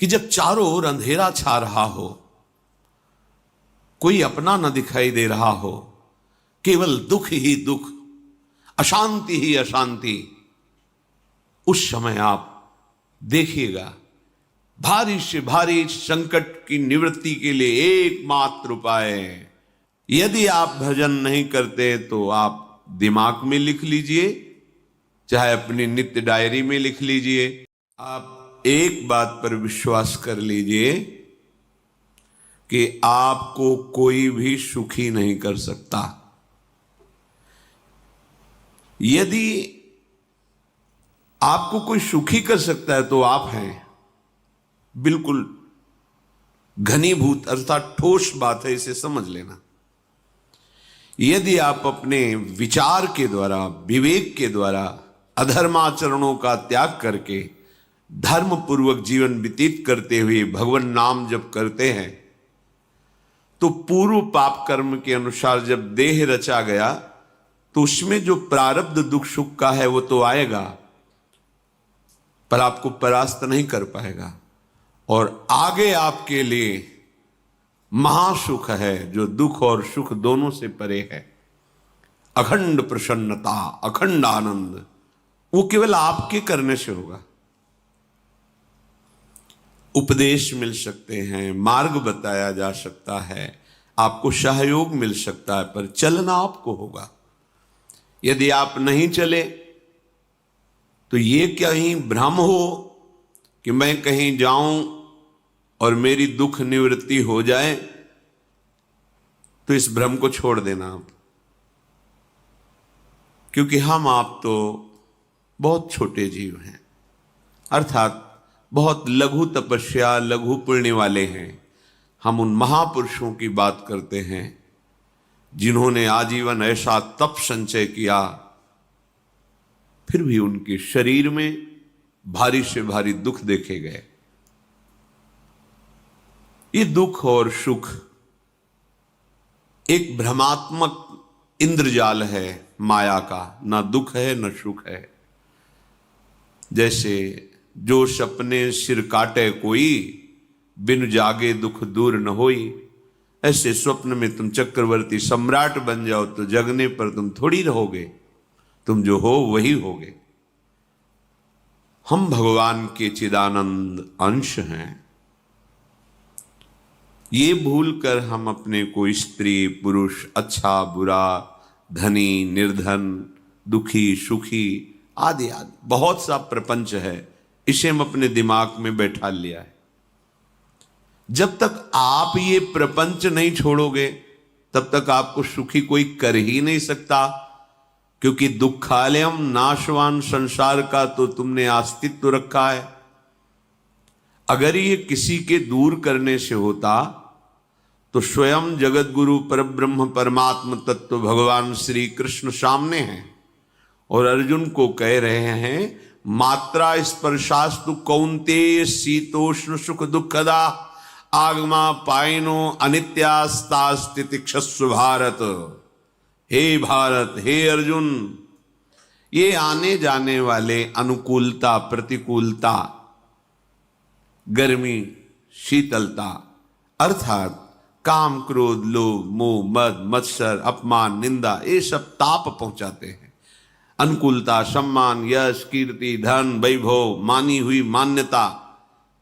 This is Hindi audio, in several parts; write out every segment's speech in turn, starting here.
कि जब चारों ओर अंधेरा छा रहा हो, कोई अपना न दिखाई दे रहा हो, केवल दुख ही दुख, अशांति ही अशांति, उस समय आप देखिएगा भारी से भारी संकट की निवृत्ति के लिए एकमात्र उपाय है। यदि आप भजन नहीं करते तो आप दिमाग में लिख लीजिए, चाहे अपनी नित्य डायरी में लिख लीजिए। आप एक बात पर विश्वास कर लीजिए कि आपको कोई भी सुखी नहीं कर सकता। यदि आपको कोई सुखी कर सकता है तो आप हैं। बिल्कुल घनीभूत अर्थात ठोस बात है, इसे समझ लेना। यदि आप अपने विचार के द्वारा, विवेक के द्वारा अधर्माचरणों का त्याग करके धर्म पूर्वक जीवन व्यतीत करते हुए भगवान नाम जप करते हैं, तो पूर्व पाप कर्म के अनुसार जब देह रचा गया तो उसमें जो प्रारब्ध दुख सुख का है वो तो आएगा, पर आपको परास्त नहीं कर पाएगा। और आगे आपके लिए महासुख है जो दुख और सुख दोनों से परे है। अखंड प्रसन्नता, अखंड आनंद, वो केवल आपके करने से होगा। उपदेश मिल सकते हैं, मार्ग बताया जा सकता है, आपको सहयोग मिल सकता है, पर चलना आपको होगा। यदि आप नहीं चले तो ये कहीं भ्रम हो कि मैं कहीं जाऊं और मेरी दुख निवृत्ति हो जाए, तो इस भ्रम को छोड़ देना आप। क्योंकि हम आप तो बहुत छोटे जीव हैं, अर्थात बहुत लघु तपस्या, लघु पुण्य वाले हैं। हम उन महापुरुषों की बात करते हैं जिन्होंने आजीवन ऐसा तप संचय किया, फिर भी उनके शरीर में भारी से भारी दुख देखे गए। ये दुख और सुख एक भ्रमात्मक इंद्रजाल है माया का, ना दुख है न सुख है। जैसे जो सपने सिर काटे कोई, बिन जागे दुख दूर न होई, ऐसे स्वप्न में तुम चक्रवर्ती सम्राट बन जाओ तो जगने पर तुम थोड़ी रहोगे, तुम जो हो वही होगे। हम भगवान के चिदानंद अंश हैं। ये भूल कर हम अपने को स्त्री पुरुष, अच्छा बुरा, धनी निर्धन, दुखी सुखी आदि आदि बहुत सा प्रपंच है, इसे हम अपने दिमाग में बैठा लिया है। जब तक आप ये प्रपंच नहीं छोड़ोगे तब तक आपको सुखी कोई कर ही नहीं सकता, क्योंकि दुखालयम नाशवान संसार का तो तुमने अस्तित्व रखा है। अगर ये किसी के दूर करने से होता तो स्वयं जगत गुरु परब्रह्म परमात्म तत्व भगवान श्री कृष्ण सामने हैं और अर्जुन को कह रहे हैं, मात्रा स्पर्शास्तु कौन्तेय शीतोष्ण सुख दुखदा आगमा पायनो अनित्यास्तास्तितिक्षस्व भारत। हे भारत, हे अर्जुन, ये आने जाने वाले अनुकूलता प्रतिकूलता, गर्मी शीतलता, अर्थात काम क्रोध लोभ मोह मद मत्सर अपमान निंदा, ये सब ताप पहुंचाते हैं। अनुकूलता सम्मान यश कीर्ति धन वैभव, मानी हुई मान्यता,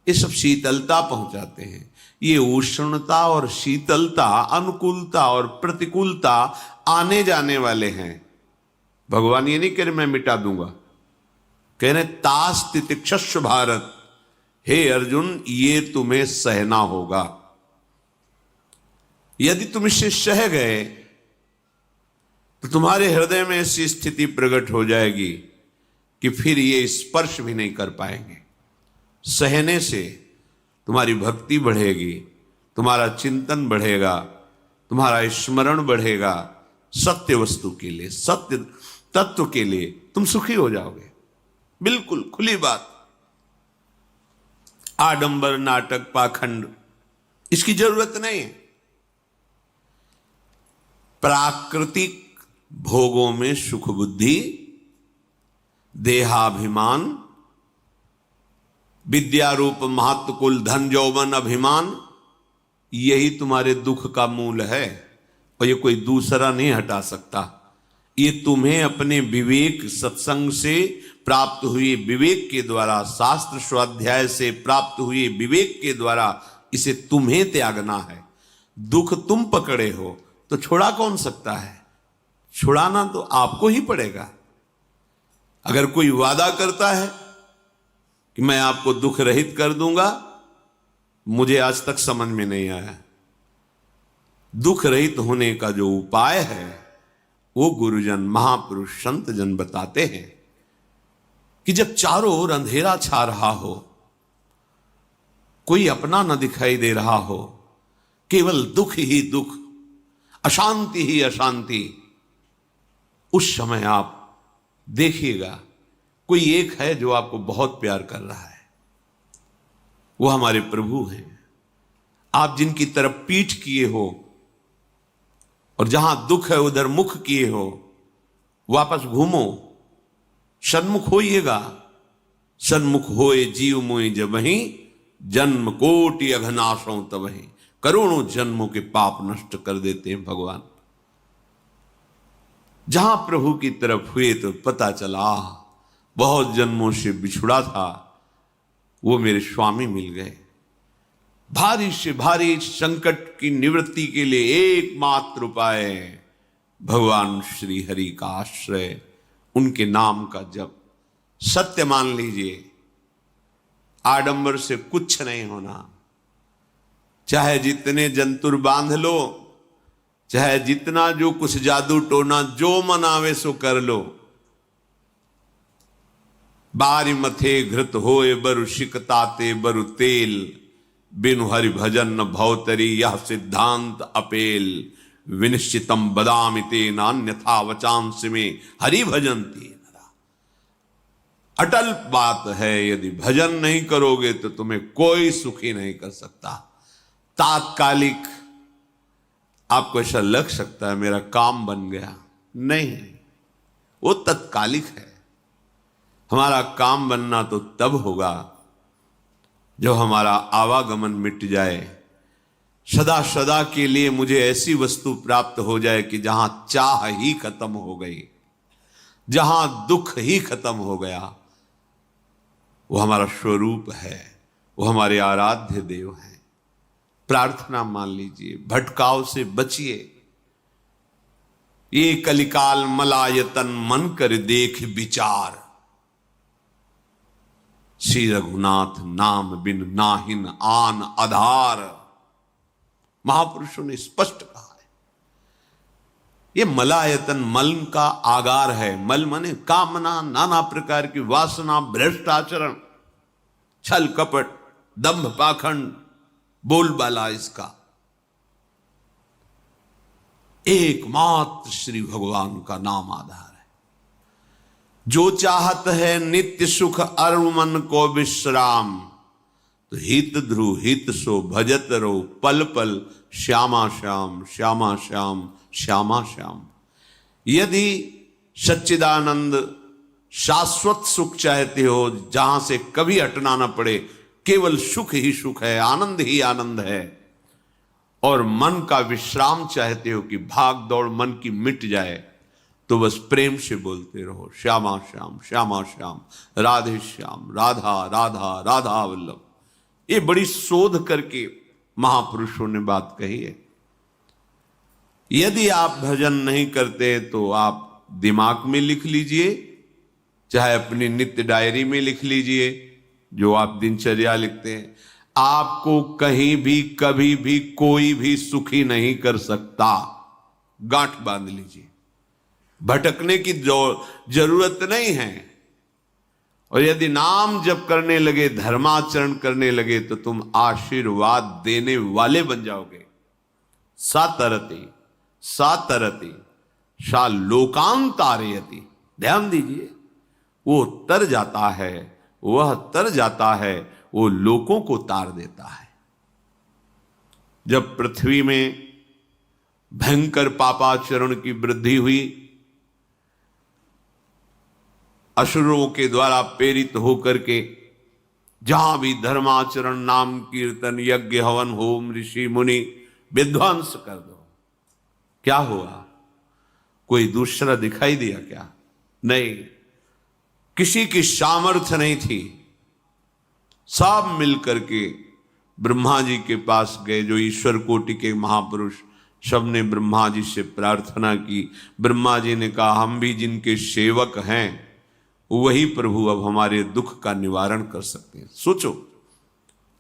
ये सब शीतलता पहुंचाते हैं। ये उष्णता और शीतलता, अनुकूलता और प्रतिकूलता आने जाने वाले हैं। भगवान ये नहीं कह रहे मैं मिटा दूंगा, कह रहे तास तितिक्षस्व भारत, हे अर्जुन ये तुम्हें सहना होगा। यदि तुम इससे सह गए तो तुम्हारे हृदय में ऐसी स्थिति प्रकट हो जाएगी कि फिर ये स्पर्श भी नहीं कर पाएंगे। सहने से तुम्हारी भक्ति बढ़ेगी, तुम्हारा चिंतन बढ़ेगा, तुम्हारा स्मरण बढ़ेगा, सत्य वस्तु के लिए, सत्य तत्व के लिए तुम सुखी हो जाओगे। बिल्कुल खुली बात। आडंबर नाटक पाखंड इसकी जरूरत नहीं है। प्राकृतिक भोगों में सुख बुद्धि, देहाभिमान, विद्या रूप महत्व कुल धन यौवन अभिमान, यही तुम्हारे दुख का मूल है और ये कोई दूसरा नहीं हटा सकता। ये तुम्हें अपने विवेक सत्संग से प्राप्त हुए विवेक के द्वारा, शास्त्र स्वाध्याय से प्राप्त हुए विवेक के द्वारा इसे तुम्हें त्यागना है। दुख तुम पकड़े हो तो छुड़ा कौन सकता है? छुड़ाना तो आपको ही पड़ेगा। अगर कोई वादा करता है कि मैं आपको दुख रहित कर दूंगा, मुझे आज तक समझ में नहीं आया। दुख रहित होने का जो उपाय है वो गुरुजन, महापुरुष, संत जन बताते हैं कि जब चारों ओर अंधेरा छा रहा हो, कोई अपना न दिखाई दे रहा हो, केवल दुख ही दुख, अशांति ही अशांति, उस समय आप देखिएगा कोई एक है जो आपको बहुत प्यार कर रहा है। वो हमारे प्रभु हैं। आप जिनकी तरफ पीठ किए हो और जहां दुख है उधर मुख किए हो, वापस घूमो, सन्मुख होइएगा। सन्मुख होए जीव मोहि जबहि, जन्म कोटि अघनाशों तबहि। करोड़ों जन्मों के पाप नष्ट कर देते हैं भगवान। जहां प्रभु की तरफ हुए तो पता चला बहुत जन्मों से बिछुड़ा था, वो मेरे स्वामी मिल गए। भारी से भारी संकट की निवृत्ति के लिए एकमात्र उपाय भगवान श्री हरि का आश्रय, उनके नाम का जप। सत्य मान लीजिए, आडंबर से कुछ नहीं होना। चाहे जितने जंतुर बांध लो, चाहे जितना जो कुछ जादू टोना जो मन आवे सो कर लो, बारी मथे घृत होए बरु शिकताते बरु तेल, बिनु हरि भजन न भवतरी यह सिद्धांत अपेल। विनिश्चितम बदामि तेन अन्यथा वचांस में हरि भजन्ति। अटल बात है, यदि भजन नहीं करोगे तो तुम्हें कोई सुखी नहीं कर सकता। तात्कालिक आपको ऐसा लग सकता है मेरा काम बन गया, नहीं, वो तत्कालिक है। हमारा काम बनना तो तब होगा जब हमारा आवागमन मिट जाए, सदा सदा के लिए मुझे ऐसी वस्तु प्राप्त हो जाए कि जहां चाह ही खत्म हो गई, जहां दुख ही खत्म हो गया। वो हमारा स्वरूप है, वो हमारे आराध्य देव हैं। प्रार्थना मान लीजिए, भटकाव से बचिए। ये कलिकाल मलायतन मन कर देख विचार, श्री रघुनाथ नाम बिन नाहिन आन आधार। महापुरुषों ने स्पष्ट कहा है। ये मलायतन मल का आगार है। मल माने कामना, नाना प्रकार की वासना, भ्रष्ट आचरण, छल कपट, दंभ पाखंड, बोलबाला, इसका एकमात्र श्री भगवान का नाम आधार है। जो चाहत है नित्य सुख अरु मन को विश्राम, तो हित ध्रुव हित सो भजत रो पल पल श्यामा श्याम श्यामा श्याम श्यामा श्याम। यदि सच्चिदानंद शाश्वत सुख चाहते हो, जहां से कभी हटना ना पड़े, केवल सुख ही सुख है, आनंद ही आनंद है, और मन का विश्राम चाहते हो कि भाग दौड़ मन की मिट जाए, तो बस प्रेम से बोलते रहो श्यामा श्याम श्यामा श्याम, राधे श्याम, राधा राधा राधा वल्लभ। ये बड़ी शोध करके महापुरुषों ने बात कही है। यदि आप भजन नहीं करते तो आप दिमाग में लिख लीजिए, चाहे अपनी नित्य डायरी में लिख लीजिए, जो आप दिनचर्या लिखते हैं। आपको कहीं भी कभी भी कोई भी सुखी नहीं कर सकता। गांठ बांध लीजिए, भटकने की जरूरत नहीं है। और यदि नाम जप करने लगे, धर्माचरण करने लगे, तो तुम आशीर्वाद देने वाले बन जाओगे। सातरति सातरति सा लोकांतारयति। ध्यान दीजिए, वो तर जाता है, वह तर जाता है, वो लोकों को तार देता है। जब पृथ्वी में भयंकर पापाचरण की वृद्धि हुई, असुरों के द्वारा प्रेरित होकर के जहां भी धर्माचरण, नाम कीर्तन, यज्ञ, हवन, होम, ऋषि मुनि विध्वंस कर दो, क्या हुआ? कोई दूसरा दिखाई दिया क्या? नहीं, किसी की सामर्थ्य नहीं थी। सब मिलकर के ब्रह्मा जी के पास गए, जो ईश्वर कोटि के महापुरुष, सबने ब्रह्मा जी से प्रार्थना की। ब्रह्मा जी ने कहा, हम भी जिनके सेवक हैं वही प्रभु अब हमारे दुख का निवारण कर सकते हैं। सोचो,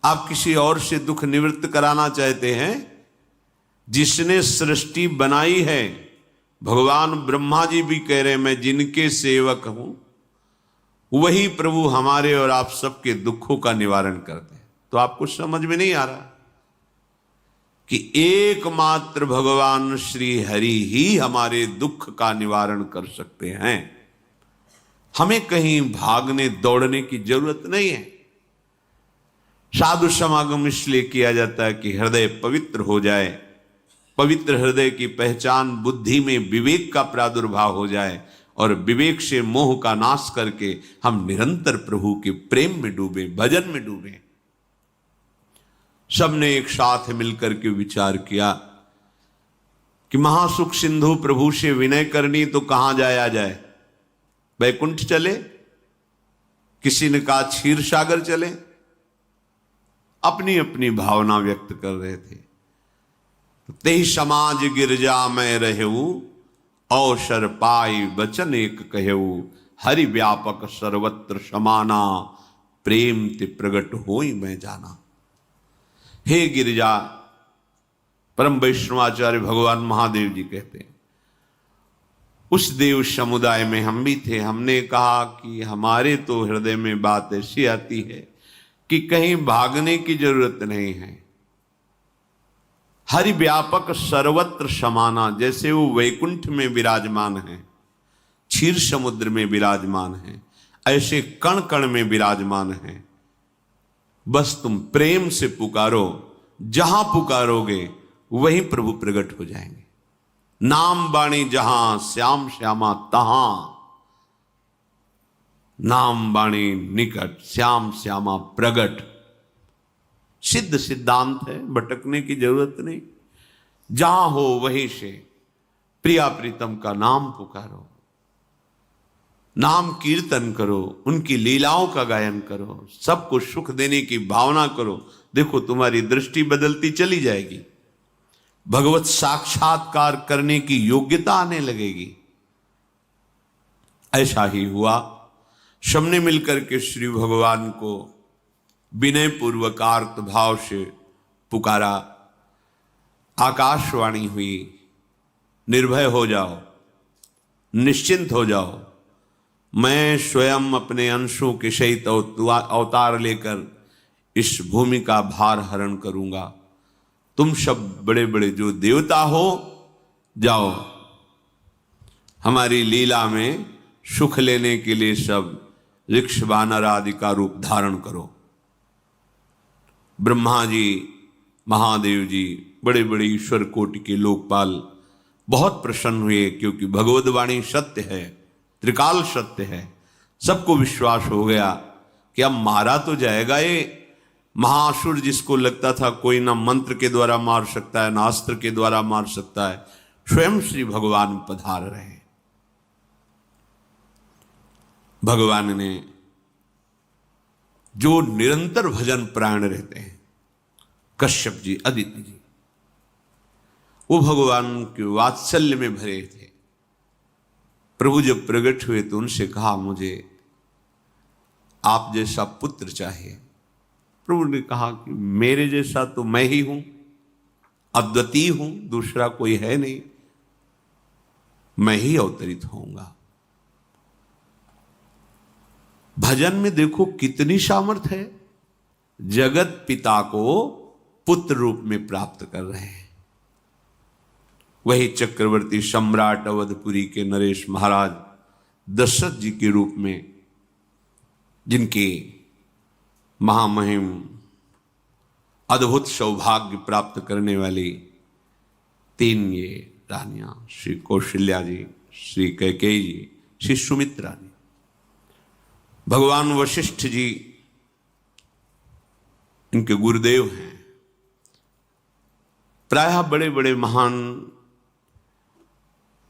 आप किसी और से दुख निवृत्त कराना चाहते हैं? जिसने सृष्टि बनाई है, भगवान ब्रह्मा जी भी कह रहे हैं मैं जिनके सेवक हूं, वही प्रभु हमारे और आप सबके दुखों का निवारण करते हैं। तो आपको समझ में नहीं आ रहा कि एकमात्र भगवान श्री हरि ही हमारे दुख का निवारण कर सकते हैं। हमें कहीं भागने दौड़ने की जरूरत नहीं है। साधु समागम इसलिए किया जाता है कि हृदय पवित्र हो जाए, पवित्र हृदय की पहचान बुद्धि में विवेक का प्रादुर्भाव हो जाए, और विवेक से मोह का नाश करके हम निरंतर प्रभु के प्रेम में डूबे, भजन में डूबे। सबने एक साथ मिलकर के विचार किया कि महासुख सिंधु प्रभु से विनय करनी तो कहां जाया जाए? वैकुंठ चले, किसी ने कहा क्षीर सागर चले। अपनी अपनी भावना व्यक्त कर रहे थे। तेहि समाज गिरजा में रहेऊ, अवसर पाई वचन एक कहेऊ, हरि व्यापक सर्वत्र समाना, प्रेम ते प्रगट होई मैं जाना। हे गिरिजा, परम वैष्णवाचार्य भगवान महादेव जी कहते हैं, उस देव समुदाय में हम भी थे। हमने कहा कि हमारे तो हृदय में बात ऐसी आती है कि कहीं भागने की जरूरत नहीं है। हरि व्यापक सर्वत्र समाना, जैसे वो वैकुंठ में विराजमान है, क्षीर समुद्र में विराजमान है, ऐसे कण कण में विराजमान है। बस तुम प्रेम से पुकारो, जहां पुकारोगे वहीं प्रभु प्रकट हो जाएंगे। नाम बाणी जहां श्याम श्यामा तहां, नाम बाणी निकट श्याम श्यामा प्रगट। सिद्ध सिद्धांत है, भटकने की जरूरत नहीं। जहां हो वहीं से प्रिया प्रीतम का नाम पुकारो, नाम कीर्तन करो, उनकी लीलाओं का गायन करो, सबको सुख देने की भावना करो। देखो तुम्हारी दृष्टि बदलती चली जाएगी, भगवत साक्षात्कार करने की योग्यता आने लगेगी। ऐसा ही हुआ। सबने मिलकर के श्री भगवान को विनय पूर्वक आर्त भाव से पुकारा। आकाशवाणी हुई, निर्भय हो जाओ, निश्चिंत हो जाओ, मैं स्वयं अपने अंशों के सहित अवतार लेकर इस भूमि का भार हरण करूंगा। तुम सब बड़े बड़े जो देवता हो, जाओ हमारी लीला में सुख लेने के लिए सब ऋक्ष वानर आदि का रूप धारण करो। ब्रह्मा जी, महादेव जी, बड़े बड़े ईश्वर कोटि के लोकपाल बहुत प्रसन्न हुए, क्योंकि भगवद वाणी सत्य है, त्रिकाल सत्य है। सबको विश्वास हो गया कि अब मारा तो जाएगा ये महासुर, जिसको लगता था कोई ना मंत्र के द्वारा मार सकता है, ना अस्त्र के द्वारा मार सकता है। स्वयं श्री भगवान पधार रहे। भगवान ने जो निरंतर भजन प्राण रहते हैं, कश्यप जी, अदिति जी, वो भगवान के वात्सल्य में भरे थे। प्रभु जब प्रकट हुए तो उनसे कहा, मुझे आप जैसा पुत्र चाहिए। प्रभु ने कहा कि मेरे जैसा तो मैं ही हूं, अद्वितीय हूं, दूसरा कोई है नहीं, मैं ही अवतरित होऊंगा। भजन में देखो कितनी सामर्थ्य है। जगत पिता को पुत्र रूप में प्राप्त कर रहे हैं। वही चक्रवर्ती सम्राट अवधपुरी के नरेश महाराज दशरथ जी के रूप में, जिनके महामहिम अद्भुत सौभाग्य प्राप्त करने वाली तीन ये रानियां, श्री कौशल्या जी, श्री कैकेयी जी, श्री सुमित्रा जी। भगवान वशिष्ठ जी इनके गुरुदेव हैं। प्रायः बड़े बड़े महान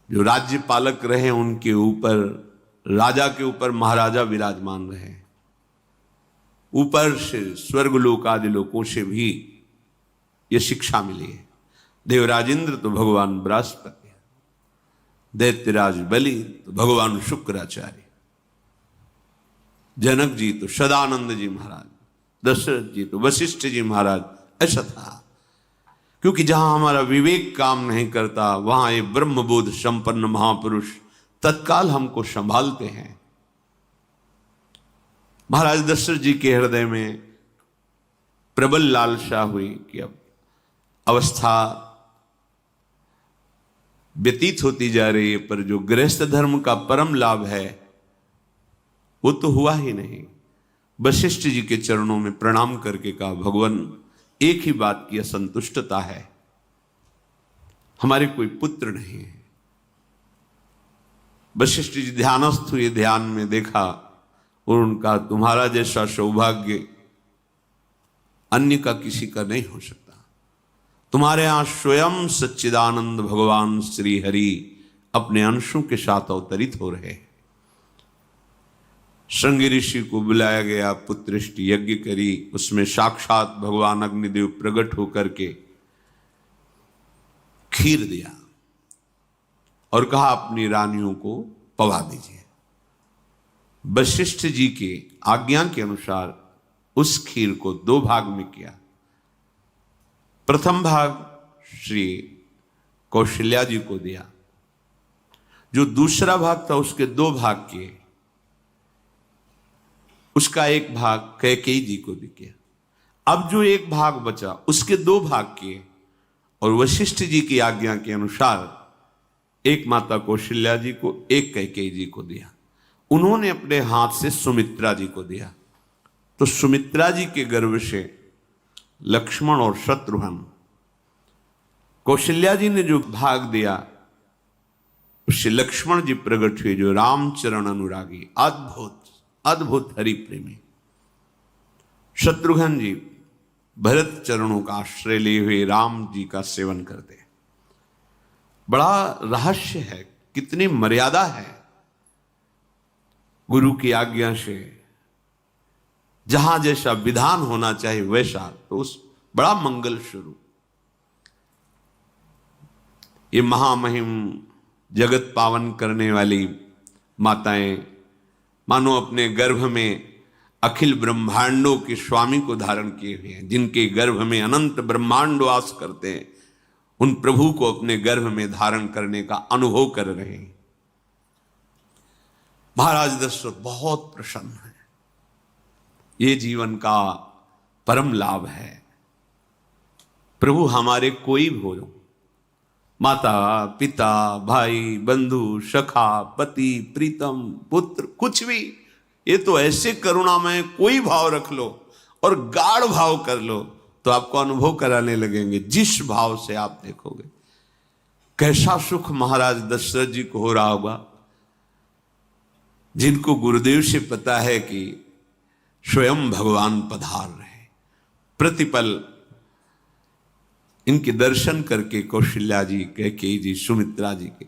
जो राज्य पालक रहे, उनके ऊपर, राजा के ऊपर महाराजा विराजमान रहे। ऊपर से स्वर्गलोक आदि लोकों से भी ये शिक्षा मिली है। देवराजेंद्र तो भगवान बृहस्पति, दैत्यराज बलि तो भगवान शुक्राचार्य, जनक जी तो सदानंद जी महाराज, दशरथ जी तो वशिष्ठ जी महाराज। ऐसा था, क्योंकि जहां हमारा विवेक काम नहीं करता वहां ये ब्रह्मबोध संपन्न महापुरुष तत्काल हमको संभालते हैं। महाराज दशरथ जी के हृदय में प्रबल लालसा हुई कि अब अवस्था व्यतीत होती जा रही है, पर जो गृहस्थ धर्म का परम लाभ है वो तो हुआ ही नहीं। वशिष्ठ जी के चरणों में प्रणाम करके कहा, भगवान एक ही बात की असंतुष्टता है, हमारे कोई पुत्र नहीं है। वशिष्ठ जी ध्यानस्थ हुए, ध्यान में देखा और उनका, तुम्हारा जैसा सौभाग्य अन्य का किसी का नहीं हो सकता। तुम्हारे यहां स्वयं सच्चिदानंद भगवान श्री हरि अपने अंशों के साथ अवतरित हो रहे हैं। श्रृंगी ऋषि को बुलाया गया, पुत्रेष्टि यज्ञ करी, उसमें साक्षात भगवान अग्निदेव प्रकट होकर के खीर दिया और कहा अपनी रानियों को पवा दीजिए। वशिष्ठ जी के आज्ञा के अनुसार उस खीर को 2 भाग में किया। प्रथम भाग श्री कौशल्या जी को दिया, जो दूसरा भाग था उसके 2 भाग किए, उसका 1 भाग कैकेयी जी को दिया। अब जो 1 भाग बचा उसके 2 भाग किए और वशिष्ठ जी की आज्ञा के अनुसार एक माता कौशल्या जी को, एक कैकेयी जी को दिया। उन्होंने अपने हाथ से सुमित्रा जी को दिया। तो सुमित्रा जी के गर्भ से लक्ष्मण और शत्रुघ्न, कौशल्या जी ने जो भाग दिया उससे लक्ष्मण जी प्रकट हुए, जो रामचरण अनुरागी, अद्भुत अद्भुत हरि प्रेमी। शत्रुघ्न जी भरत चरणों का आश्रय लिए हुए राम जी का सेवन करते हैं। बड़ा रहस्य है, कितनी मर्यादा है गुरु की आज्ञा से। जहां जैसा विधान होना चाहिए वैसा, तो उस बड़ा मंगल स्वरूप ये महामहिम जगत पावन करने वाली माताएं मानो अपने गर्भ में अखिल ब्रह्मांडों के स्वामी को धारण किए हुए हैं, जिनके गर्भ में अनंत ब्रह्मांड वास करते हैं, उन प्रभु को अपने गर्भ में धारण करने का अनुभव कर रहे हैं। महाराज दशरथ बहुत प्रसन्न है। ये जीवन का परम लाभ है। प्रभु हमारे कोई भी हो, माता पिता भाई बंधु सखा पति प्रीतम पुत्र, कुछ भी, ये तो ऐसे करुणा में कोई भाव रख लो और गाढ़ भाव कर लो तो आपको अनुभव कराने लगेंगे। जिस भाव से आप देखोगे कैसा सुख महाराज दशरथ जी को हो रहा होगा, जिनको गुरुदेव से पता है कि स्वयं भगवान पधार रहे। प्रतिपल इनके दर्शन करके कौशल्या जी, कैकेयी जी, सुमित्रा जी के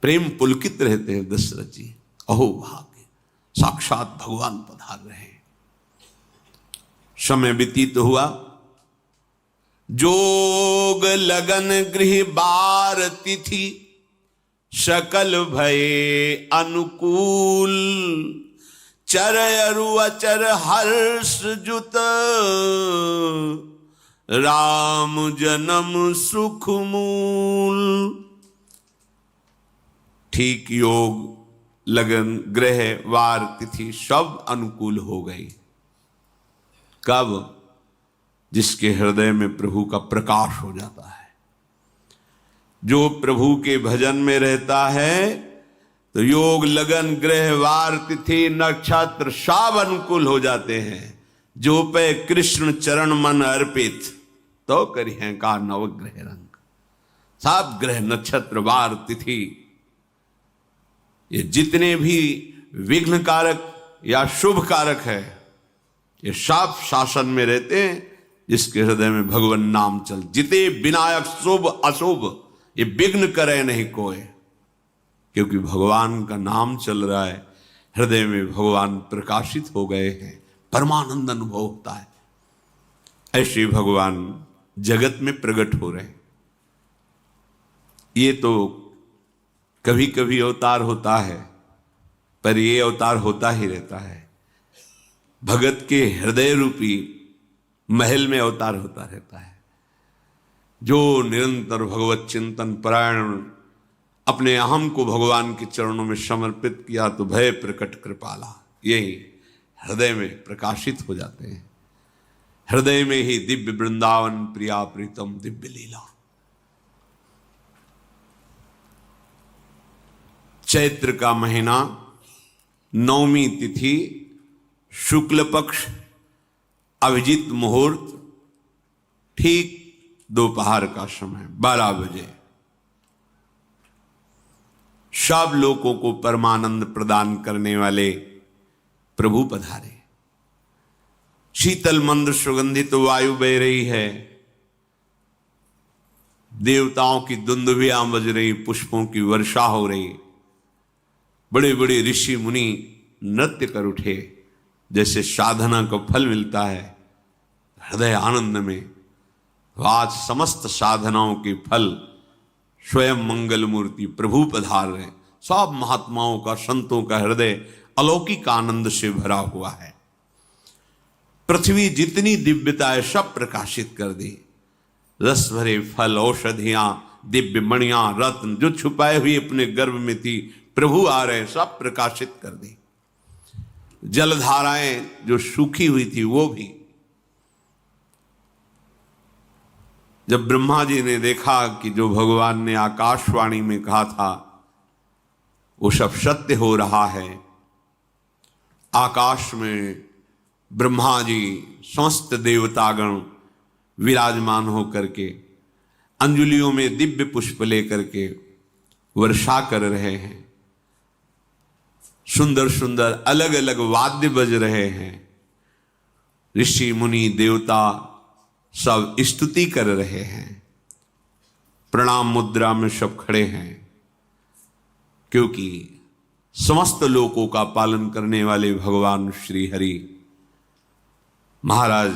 प्रेम पुलकित रहते हैं। दशरथ जी, अहो भाग्य, साक्षात भगवान पधार रहे हैं। समय व्यतीत हुआ, जोग लगन गृह बार तिथि, सकल भये अनुकूल, चर अरु अचर हर्ष जुत, राम जन्म सुख मूल। ठीक योग लगन ग्रह वार तिथि सब अनुकूल हो गई। कब? जिसके हृदय में प्रभु का प्रकाश हो जाता है। जो प्रभु के भजन में रहता है तो योग लगन ग्रह वार तिथि नक्षत्र सब अनुकूल हो जाते हैं। जो पे कृष्ण चरण मन अर्पित, तो करी है का नवग्रह रंग। सब ग्रह नक्षत्र वार तिथि, ये जितने भी विघ्न कारक या शुभ कारक है, ये सब शासन में रहते हैं जिसके हृदय में भगवान नाम चल। जिते विनायक शुभ अशुभ ये विघ्न करे नहीं कोई, क्योंकि भगवान का नाम चल रहा है, हृदय में भगवान प्रकाशित हो गए हैं, परमानंद अनुभव होता है। ऐसे भगवान जगत में प्रकट हो रहे हैं। ये तो कभी कभी अवतार होता है, पर ये अवतार होता ही रहता है। भगत के हृदय रूपी महल में अवतार होता रहता है। जो निरंतर भगवत चिंतन परायण अपने अहम को भगवान के चरणों में समर्पित किया तो भय प्रकट कृपाला, यही हृदय में प्रकाशित हो जाते हैं। हृदय में ही दिव्य वृंदावन प्रिया प्रीतम दिव्य लीला। चैत्र का महीना, नवमी तिथि, शुक्ल पक्ष, अभिजीत मुहूर्त, ठीक दोपहर का समय 12 बजे सब लोगों को परमानंद प्रदान करने वाले प्रभु पधारे। शीतल मंद सुगंधित वायु बह रही है, देवताओं की दुंदुभियां बज रही, पुष्पों की वर्षा हो रही, बड़े बड़े ऋषि मुनि नृत्य कर उठे। जैसे साधना का फल मिलता है हृदय आनंद में, आज समस्त साधनाओं के फल स्वयं मंगल मूर्ति प्रभु पधार रहे। सब महात्माओं का, संतों का हृदय अलौकिक आनंद से भरा हुआ है। पृथ्वी जितनी दिव्यता है सब प्रकाशित कर दी। रस भरे फल, औषधियां, दिव्य मणियां, रत्न जो छुपाए हुए अपने गर्भ में थी, प्रभु आ रहे, सब प्रकाशित कर दी। जलधाराएं जो सूखी हुई थी वो भी। जब ब्रह्मा जी ने देखा कि जो भगवान ने आकाशवाणी में कहा था वो सब सत्य हो रहा है, आकाश में ब्रह्मा जी समस्त देवतागण विराजमान होकर के अंजलियों में दिव्य पुष्प लेकर के वर्षा कर रहे हैं, सुंदर सुंदर अलग अलग वाद्य बज रहे हैं, ऋषि मुनि देवता सब स्तुति कर रहे हैं, प्रणाम मुद्रा में सब खड़े हैं, क्योंकि समस्त लोकों का पालन करने वाले भगवान श्री हरि महाराज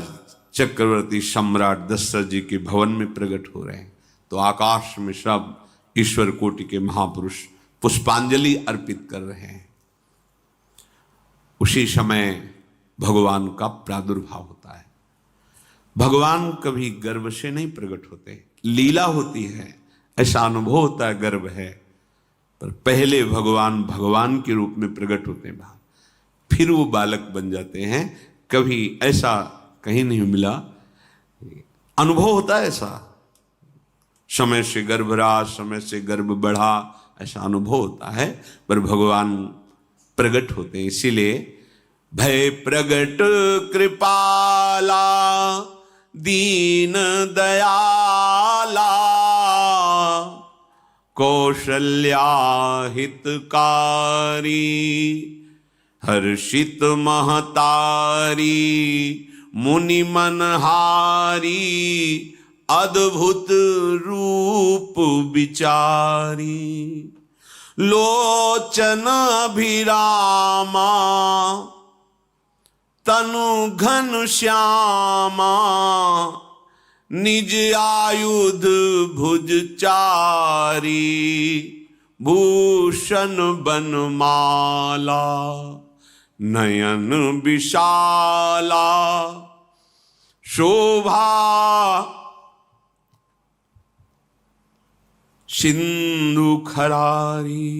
चक्रवर्ती सम्राट दशरथ जी के भवन में प्रकट हो रहे हैं। तो आकाश में सब ईश्वर कोटि के महापुरुष पुष्पांजलि अर्पित कर रहे हैं। उसी समय भगवान का प्रादुर्भाव होता है। भगवान कभी गर्भ से नहीं प्रकट होते, लीला होती है, ऐसा अनुभव होता है गर्भ है, पर पहले भगवान भगवान के रूप में प्रकट होते हैं बाहर, फिर वो बालक बन जाते हैं। कभी ऐसा कहीं नहीं मिला, अनुभव होता है ऐसा, समय से गर्भ रहा, समय से गर्भ बढ़ा, ऐसा अनुभव होता है, पर भगवान प्रकट होते हैं। इसीलिए भय प्रगट कृपाला दीन दयाला कौशल्या हितकारी हर्षित महतारी मुनि मनहारी अद्भुत रूप विचारी लोचन अभिरामा तनु घन श्यामा निज आयुध भुज चारी भूषण बनमाला नयन विशाला शोभा सिंधु खरारी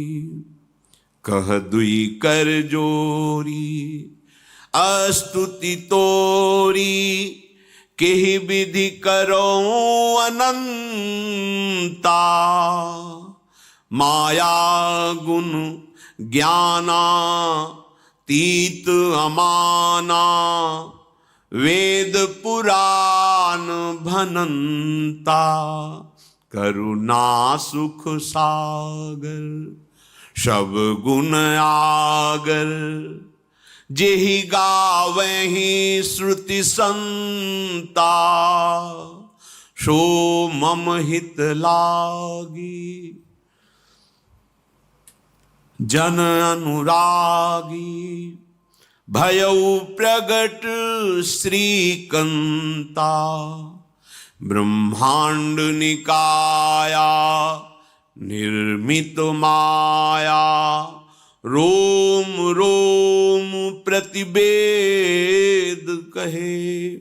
कह दुई कर जोरी अस्तुति तोरी केहि विधि करो अनंता माया गुण ज्ञाना तीत अमाना वेद पुराण भनंता करुणा सुख सागर सब गुण आगर जेहि गावहि श्रुति संता, सो मम हित लागी। जन अनुरागी भयउ प्रगट श्रीकंता, ब्रह्मांड निकाया निर्मित माया, रोम रोम प्रतिवेद कहे।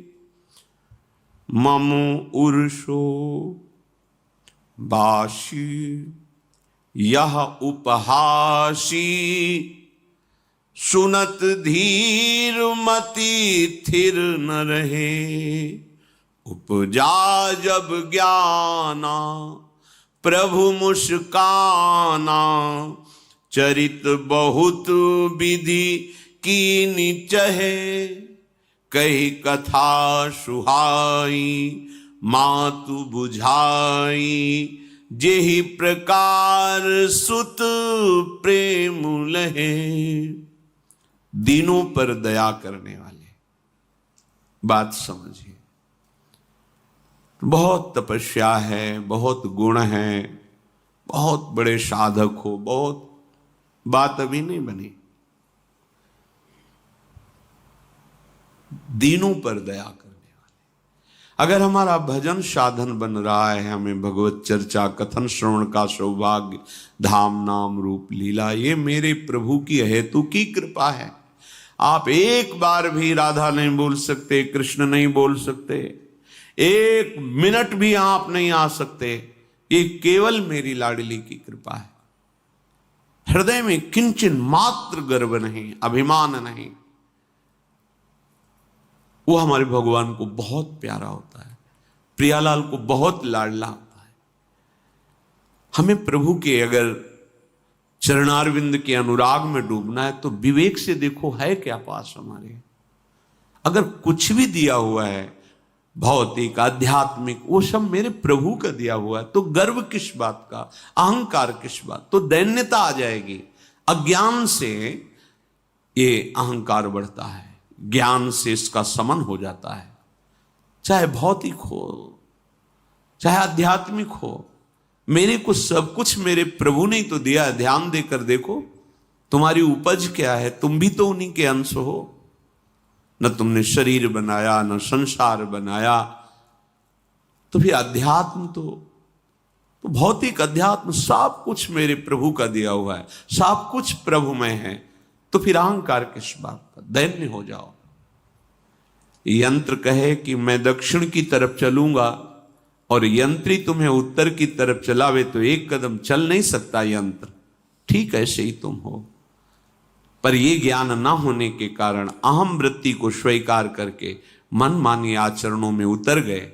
मम उर्षो बाशी यह उपहासी, सुनत धीर मति थिर न रहे। उपजा जब ज्ञाना प्रभु मुस्काना, चरित बहुत विधि कीनी चहे। कही कथा सुहाई मातु बुझाई, जेहि प्रकार सुत प्रेम लहे। दीनों पर दया करने वाले, बात समझिए। बहुत तपस्या है, बहुत गुण है, बहुत बड़े साधक हो, बहुत बात अभी नहीं बनी। दीनों पर दया करने वाले। अगर हमारा भजन साधन बन रहा है, हमें भगवत चर्चा कथन श्रवण का सौभाग्य, धाम नाम रूप लीला, ये मेरे प्रभु की हेतु की कृपा है। आप एक बार भी राधा नहीं बोल सकते, कृष्ण नहीं बोल सकते, एक मिनट भी आप नहीं आ सकते, ये केवल मेरी लाडली की कृपा है। हृदय में किंचन मात्र गर्व नहीं, अभिमान नहीं। वो हमारे भगवान को बहुत प्यारा होता है, प्रियालाल को बहुत लाडला होता है। हमें प्रभु के अगर चरणारविंद के अनुराग में डूबना है तो विवेक से देखो है क्या पास हमारे। अगर कुछ भी दिया हुआ है भौतिक आध्यात्मिक, वो सब मेरे प्रभु का दिया हुआ है, तो गर्व किस बात का, अहंकार किस बात, तो दैन्यता आ जाएगी। अज्ञान से ये अहंकार बढ़ता है, ज्ञान से इसका समन हो जाता है। चाहे भौतिक हो चाहे आध्यात्मिक हो, मेरे को सब कुछ मेरे प्रभु ने तो दिया है। ध्यान देकर देखो तुम्हारी उपज क्या है, तुम भी तो उन्हीं के अंश हो। न तुमने शरीर बनाया, न संसार बनाया, तो फिर अध्यात्म तो भौतिक अध्यात्म सब कुछ मेरे प्रभु का दिया हुआ है, सब कुछ प्रभु में है। तो फिर अहंकार किस बात का, दैन्य हो जाओ। यंत्र कहे कि मैं दक्षिण की तरफ चलूंगा और यंत्री तुम्हें उत्तर की तरफ चलावे तो एक कदम चल नहीं सकता यंत्र। ठीक ऐसे ही तुम हो, पर यह ज्ञान ना होने के कारण अहम वृत्ति को स्वीकार करके मनमानी आचरणों में उतर गए।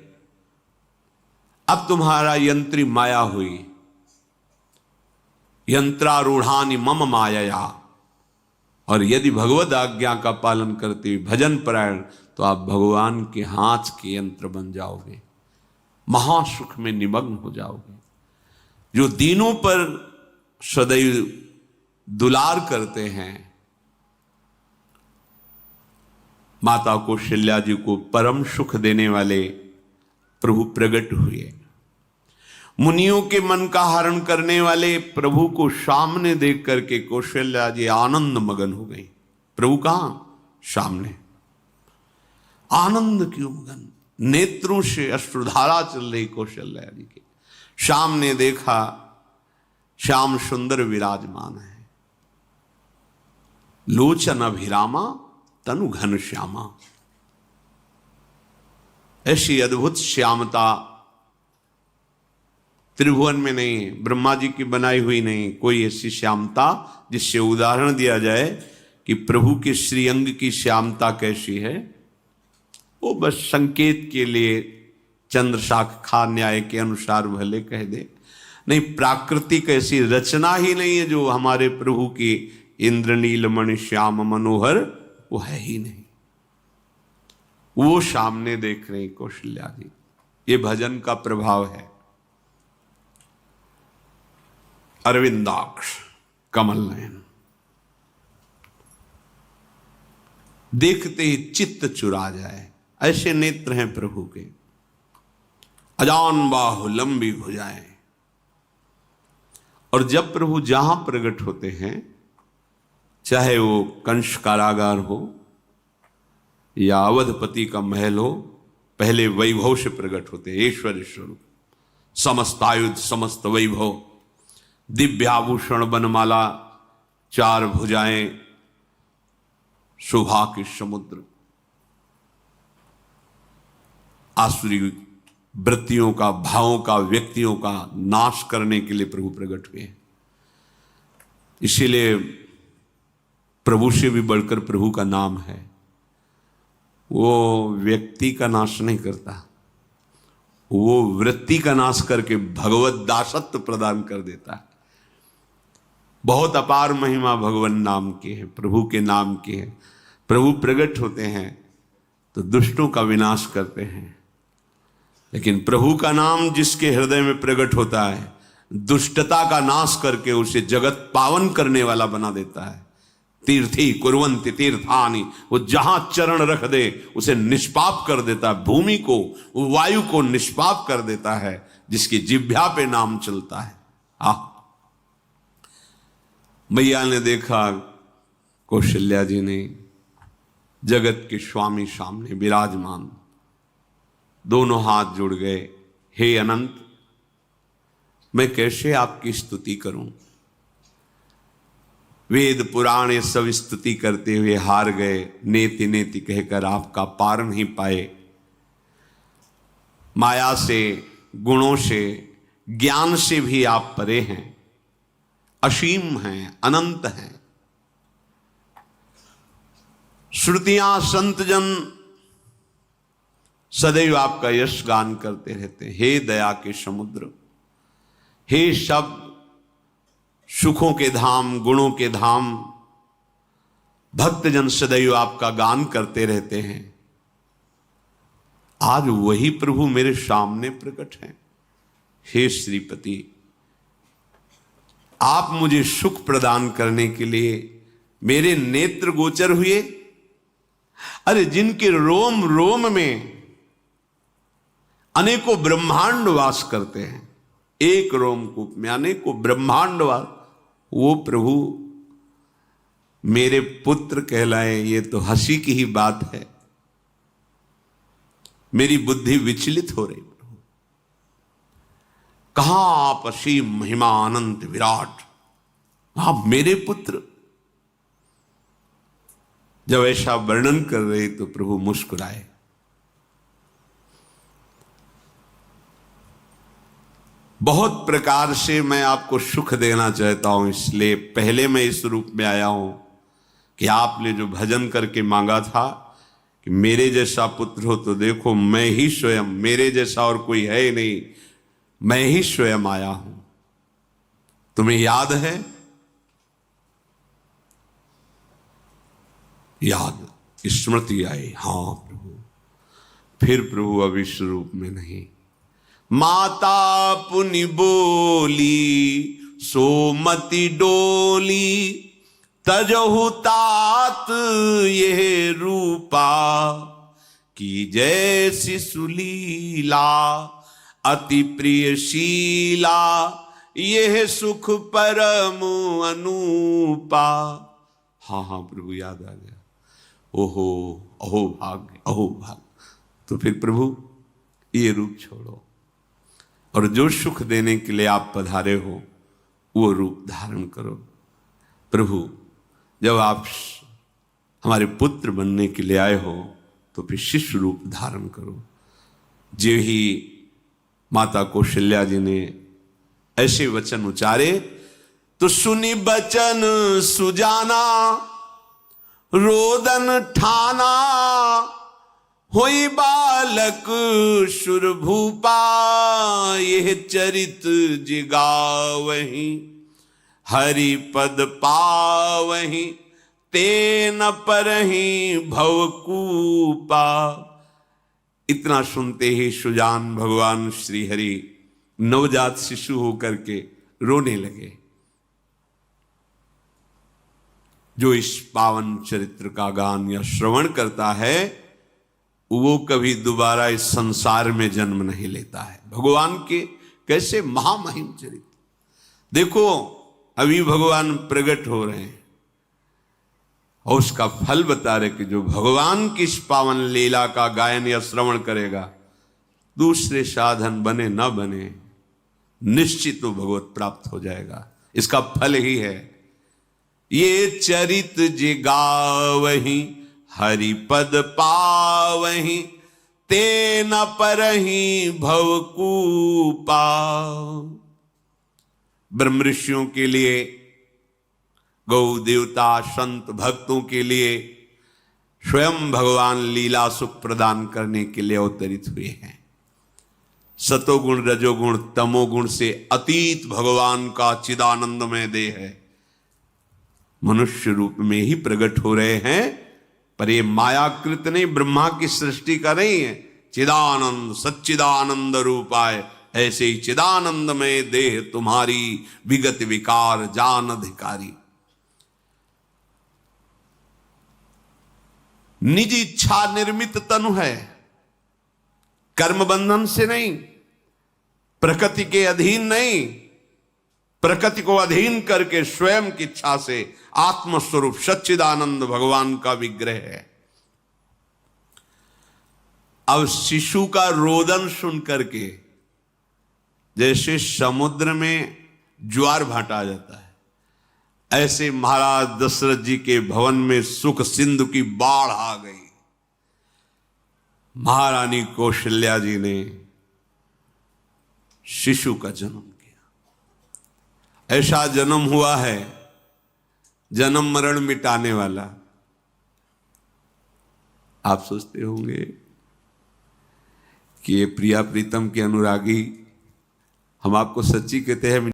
अब तुम्हारा यंत्री माया हुई, यंत्रारूढ़ानि मम माया। और यदि भगवद आज्ञा का पालन करते हुए भजन परायण, तो आप भगवान के हाथ के यंत्र बन जाओगे, महासुख में निमग्न हो जाओगे। जो दीनों पर सदैव दुलार करते हैं, माता कौशल्या जी को परम सुख देने वाले प्रभु प्रकट हुए। मुनियों के मन का हरण करने वाले प्रभु को सामने देख करके कौशल्या जी आनंद मगन हो गई। प्रभु कहां? सामने। आनंद क्यों मगन? नेत्रों से अश्रुधारा चल रही कौशल्या जी के। सामने देखा श्याम सुंदर विराजमान है, लोचन अभिरामा तनु घन श्यामा। ऐसी अद्भुत श्यामता त्रिभुवन में नहीं, ब्रह्मा जी की बनाई हुई नहीं कोई ऐसी श्यामता जिससे उदाहरण दिया जाए कि प्रभु के श्रीअंग की श्यामता कैसी है। वो बस संकेत के लिए चंद्रशाखा न्याय के अनुसार भले कह दे, नहीं प्राकृतिक ऐसी रचना ही नहीं है जो हमारे प्रभु की इंद्रनीलमणि श्याम मनोहर, वो है ही नहीं। वो सामने देख रहे कौशल्या जी। ये भजन का प्रभाव है। अरविंदाक्ष, कमल नयन। देखते ही चित्त चुरा जाए, ऐसे नेत्र हैं प्रभु के। अजान बाहु लंबी भुजाएं। और जब प्रभु जहां प्रकट होते हैं, चाहे वो कंस कारागार हो या अवधपति का महल हो, पहले वैभव से प्रकट होते हैं। ऐश्वर्य स्वरूप, समस्त आयुध, समस्त वैभव, दिव्याभूषण, बनमाला, 4 भुजाएं, शोभा के समुद्र, आसुरी वृत्तियों का, भावों का, व्यक्तियों का नाश करने के लिए प्रभु प्रकट हुए हैं। इसीलिए प्रभु से भी बढ़कर प्रभु का नाम है। वो व्यक्ति का नाश नहीं करता, वो वृत्ति का नाश करके भगवत दासत्व प्रदान कर देता है। बहुत अपार महिमा भगवान नाम की है, प्रभु के नाम की है। प्रभु प्रकट होते हैं तो दुष्टों का विनाश करते हैं, लेकिन प्रभु का नाम जिसके हृदय में प्रकट होता है, दुष्टता का नाश करके उसे जगत पावन करने वाला बना देता है। तीर्थी कुर्वन्ति तीर्थानि, वो जहां चरण रख दे उसे निष्पाप कर देता है। भूमि को, वायु को निष्पाप कर देता है, जिसकी जिह्वा पे नाम चलता है। मैया ने देखा, कौशल्या जी ने, जगत के स्वामी सामने विराजमान, दोनों हाथ जुड़ गए। हे अनंत, मैं कैसे आपकी स्तुति करूं? वेद पुराण ये सब स्तुति करते हुए हार गए। नेति नेति कहकर आपका पार नहीं पाए। माया से, गुणों से, ज्ञान से भी आप परे हैं, असीम हैं, अनंत हैं। श्रुतियां, संतजन सदैव आपका यश गान करते रहते हैं। हे दया के समुद्र, हे शब्द, सुखों के धाम, गुणों के धाम, भक्तजन सदैव आपका गान करते रहते हैं। आज वही प्रभु मेरे सामने प्रकट हैं। हे श्रीपति, आप मुझे सुख प्रदान करने के लिए मेरे नेत्र गोचर हुए। अरे जिनके रोम रोम में अनेकों ब्रह्मांड वास करते हैं, एक रोमकूप में अनेकों ब्रह्मांड वास, वो प्रभु मेरे पुत्र कहलाए, ये तो हंसी की ही बात है। मेरी बुद्धि विचलित हो रही। प्रभु कहां आप असीम महिमा अनंत विराट, आप मेरे पुत्र। जब ऐसा वर्णन कर रहे तो प्रभु मुस्कुराए। बहुत प्रकार से मैं आपको सुख देना चाहता हूं, इसलिए पहले मैं इस रूप में आया हूं कि आपने जो भजन करके मांगा था कि मेरे जैसा पुत्र हो, तो देखो मैं ही स्वयं, मेरे जैसा और कोई है ही नहीं, मैं ही स्वयं आया हूं। तुम्हें याद है? याद, स्मृति आई। हाँ प्रभु। फिर प्रभु अब इस रूप में नहीं। माता पुनि बोली सोमति डोली, तजहु तात ये रूपा, की जैसी सुलीला अति प्रियशीला, यह सुख परम अनूपा। हाँ हाँ प्रभु, याद आ गया। ओहो, अहो भाग्य, अहो भाग्य। तो फिर प्रभु ये रूप छोड़ो और जो सुख देने के लिए आप पधारे हो वो रूप धारण करो। प्रभु जब आप हमारे पुत्र बनने के लिए आए हो तो फिर शिष्य रूप धारण करो। जो ही माता कौशल्या जी ने ऐसे वचन उचारे तो सुनी बचन सुजाना, रोदन ठाना, होई बालक सुरभूपा, यह चरित जिगावहीं, हरि पद पावहीं, तेन परहीं भवकूपा। इतना सुनते ही सुजान भगवान श्री हरि नवजात शिशु होकर के रोने लगे। जो इस पावन चरित्र का गान या श्रवण करता है वो कभी दोबारा इस संसार में जन्म नहीं लेता है। भगवान के कैसे महामहिम चरित्र, देखो अभी भगवान प्रकट हो रहे हैं और उसका फल बता रहे कि जो भगवान की इस पावन लीला का गायन या श्रवण करेगा, दूसरे साधन बने न बने, निश्चित तो भगवत प्राप्त हो जाएगा। इसका फल ही है ये चरित जे गावहि हरि पद पावहि ते न परहि भवकूपा। ब्रह्म ऋषियों के लिए, गौ देवता संत भक्तों के लिए स्वयं भगवान लीला सुख प्रदान करने के लिए अवतरित हुए हैं। सतोगुण रजोगुण तमोगुण से अतीत भगवान का चिदानंदमय देह है, मनुष्य रूप में ही प्रकट हो रहे हैं। पर ये मायाकृत नहीं, ब्रह्मा की सृष्टि का नहीं है। चिदानंद सच्चिदानंद रूपाय, ऐसे ही चिदानंदमय देह तुम्हारी विगत विकार जान अधिकारी। निज इच्छा निर्मित तनु है, कर्म बंधन से नहीं, प्रकृति के अधीन नहीं, प्रकृति को अधीन करके स्वयं की इच्छा से आत्मस्वरूप सच्चिदानंद भगवान का विग्रह है। अब शिशु का रोदन सुन करके जैसे समुद्र में ज्वार भाटा जाता है, ऐसे महाराज दशरथ जी के भवन में सुख सिंधु की बाढ़ आ गई। महारानी कौशल्या जी ने शिशु का जन्म किया। ऐसा जन्म हुआ है जन्म मरण मिटाने वाला। आप सोचते होंगे कि ये प्रिया प्रीतम के अनुरागी, हम आपको सच्ची कहते हैं